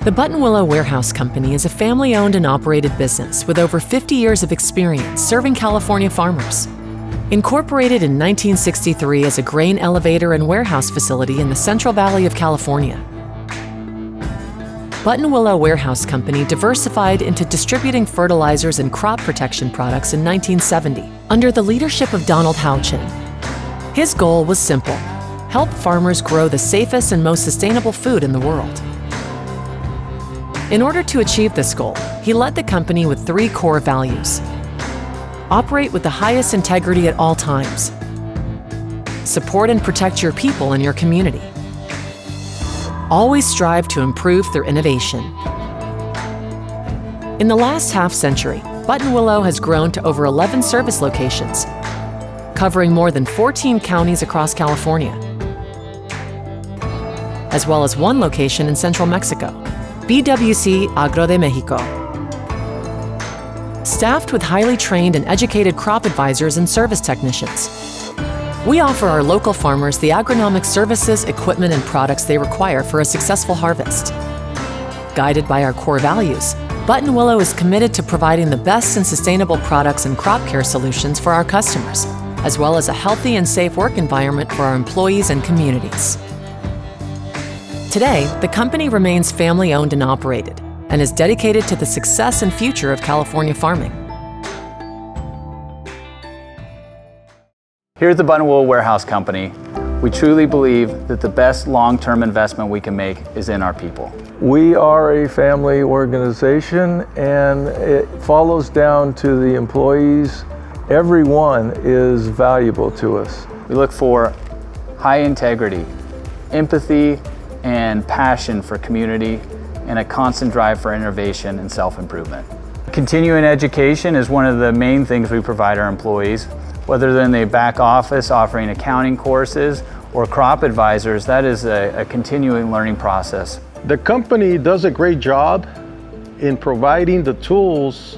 The Buttonwillow Warehouse Company is a family-owned and operated business with over 50 years of experience serving California farmers. Incorporated in 1963 as a grain elevator and warehouse facility in the Central Valley of California, Buttonwillow Warehouse Company diversified into distributing fertilizers and crop protection products in 1970 under the leadership of Donald Houchin. His goal was simple: help farmers grow the safest and most sustainable food in the world. In order to achieve this goal, he led the company with 3 core values: operate with the highest integrity at all times, support and protect your people and your community, always strive to improve through innovation. In the last half-century, Buttonwillow has grown to over 11 service locations, covering more than 14 counties across California, as well as 1 location in central Mexico, BWC Agro de Mexico. Staffed with highly trained and educated crop advisors and service technicians, we offer our local farmers the agronomic services, equipment, and products they require for a successful harvest. Guided by our core values, Buttonwillow is committed to providing the best and sustainable products and crop care solutions for our customers, as well as a healthy and safe work environment for our employees and communities. Today, the company remains family-owned and operated, and is dedicated to the success and future of California farming. Here at the Buttonwillow Warehouse Company, we truly believe that the best long-term investment we can make is in our people. We are a family organization, and it follows down to the employees. Everyone is valuable to us. We look for high integrity, empathy, and passion for community, and a constant drive for innovation and self-improvement. Continuing education is one of the main things we provide our employees. Whether they're in the back office offering accounting courses or crop advisors, that is a continuing learning process. The company does a great job in providing the tools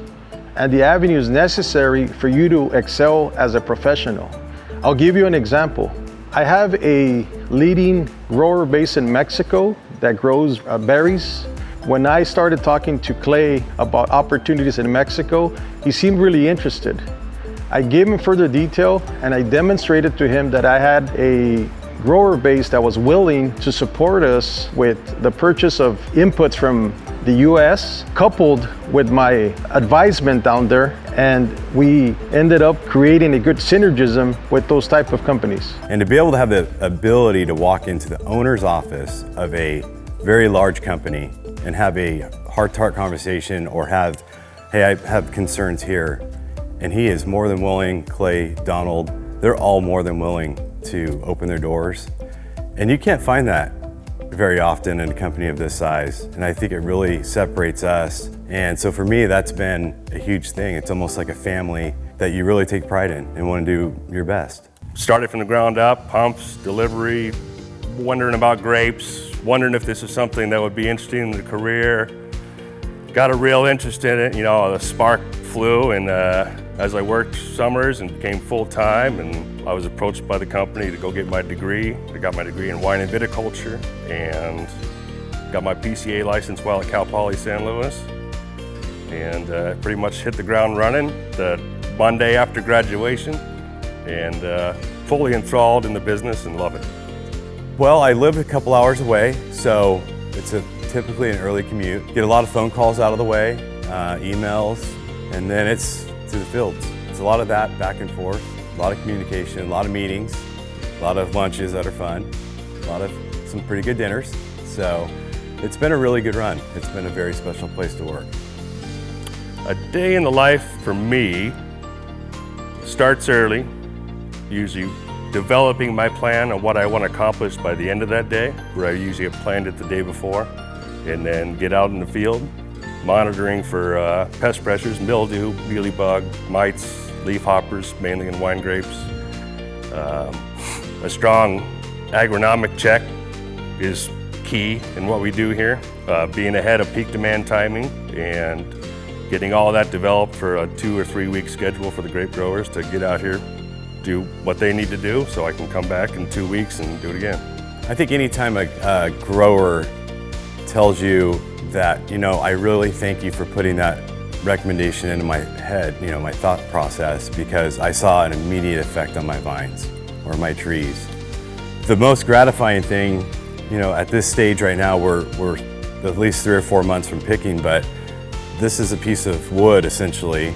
and the avenues necessary for you to excel as a professional. I'll give you an example. I have a leading grower base in Mexico that grows berries. When I started talking to Clay about opportunities in Mexico, he seemed really interested. I gave him further detail, and I demonstrated to him that I had a grower base that was willing to support us with the purchase of inputs from the US, coupled with my advisement down there, and we ended up creating a good synergism with those type of companies. And to be able to have the ability to walk into the owner's office of a very large company and have a heart-to-heart conversation, or have, hey, I have concerns here, and he is more than willing, Clay, Donald, they're all more than willing to open their doors. And you can't find that very often in a company of this size. And I think it really separates us. And so for me, that's been a huge thing. It's almost like a family that you really take pride in and want to do your best. Started from the ground up, pumps, delivery, wondering about grapes, wondering if this is something that would be interesting in the career. Got a real interest in it, you know, the spark flew, and as I worked summers and became full-time, and I was approached by the company to go get my degree. I got my degree in wine and viticulture, and got my PCA license while at Cal Poly San Luis, and pretty much hit the ground running the Monday after graduation, and fully enthralled in the business and love it. Well, I live a couple hours away, so it's typically an early commute. Get a lot of phone calls out of the way, emails, and then it's to the fields. It's a lot of that back and forth, a lot of communication, a lot of meetings, a lot of lunches that are fun, some pretty good dinners. So it's been a really good run. It's been a very special place to work. A day in the life for me starts early, usually developing my plan on what I want to accomplish by the end of that day, where I usually have planned it the day before, and then get out in the field, monitoring for pest pressures, mildew, mealybug, mites, leaf hoppers, mainly in wine grapes. A strong agronomic check is key in what we do here, being ahead of peak demand timing and getting all that developed for a 2 or 3 week schedule for the grape growers to get out here, do what they need to do, so I can come back in 2 weeks and do it again. I think anytime a grower tells you that, you know, I really thank you for putting that recommendation into my head, you know, my thought process, because I saw an immediate effect on my vines or my trees. The most gratifying thing, you know, at this stage right now, we're at least 3 or 4 months from picking, but this is a piece of wood essentially,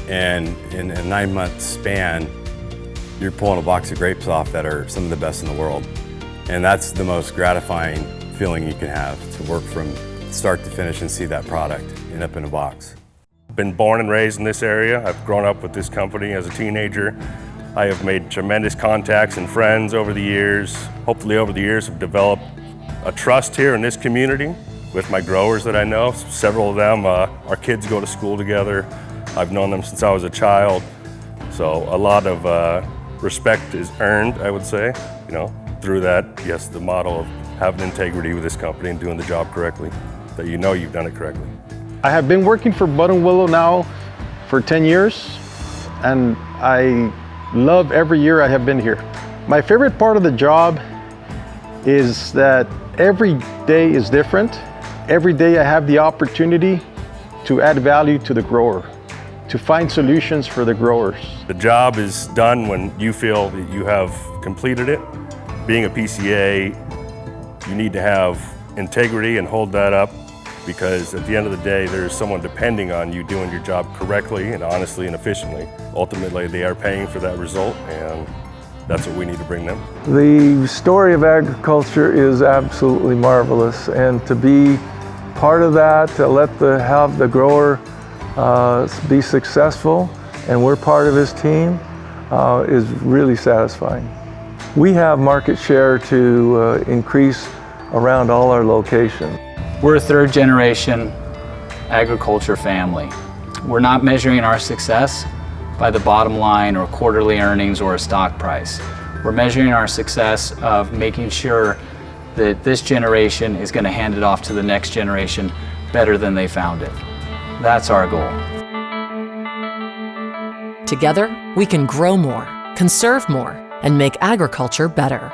and in a 9-month span, you're pulling a box of grapes off that are some of the best in the world. And that's the most gratifying feeling you can have, to work from start to finish and see that product end up in a box. Been born and raised in this area. I've grown up with this company as a teenager. I have made tremendous contacts and friends over the years. Hopefully over the years have developed a trust here in this community with my growers that I know. Several of them, our kids go to school together. I've known them since I was a child. So a lot of respect is earned, I would say, you know, through that, yes, the model of having integrity with this company and doing the job correctly, that you know you've done it correctly. I have been working for Buttonwillow now for 10 years, and I love every year I have been here. My favorite part of the job is that every day is different. Every day I have the opportunity to add value to the grower, to find solutions for the growers. The job is done when you feel that you have completed it. Being a PCA, you need to have integrity and hold that up, because at the end of the day, there's someone depending on you doing your job correctly and honestly and efficiently. Ultimately, they are paying for that result, and that's what we need to bring them. The story of agriculture is absolutely marvelous, and to be part of that, to have the grower be successful, and we're part of his team, is really satisfying. We have market share to increase around all our locations. We're a 3rd generation agriculture family. We're not measuring our success by the bottom line or quarterly earnings or a stock price. We're measuring our success of making sure that this generation is going to hand it off to the next generation better than they found it. That's our goal. Together, we can grow more, conserve more, and make agriculture better.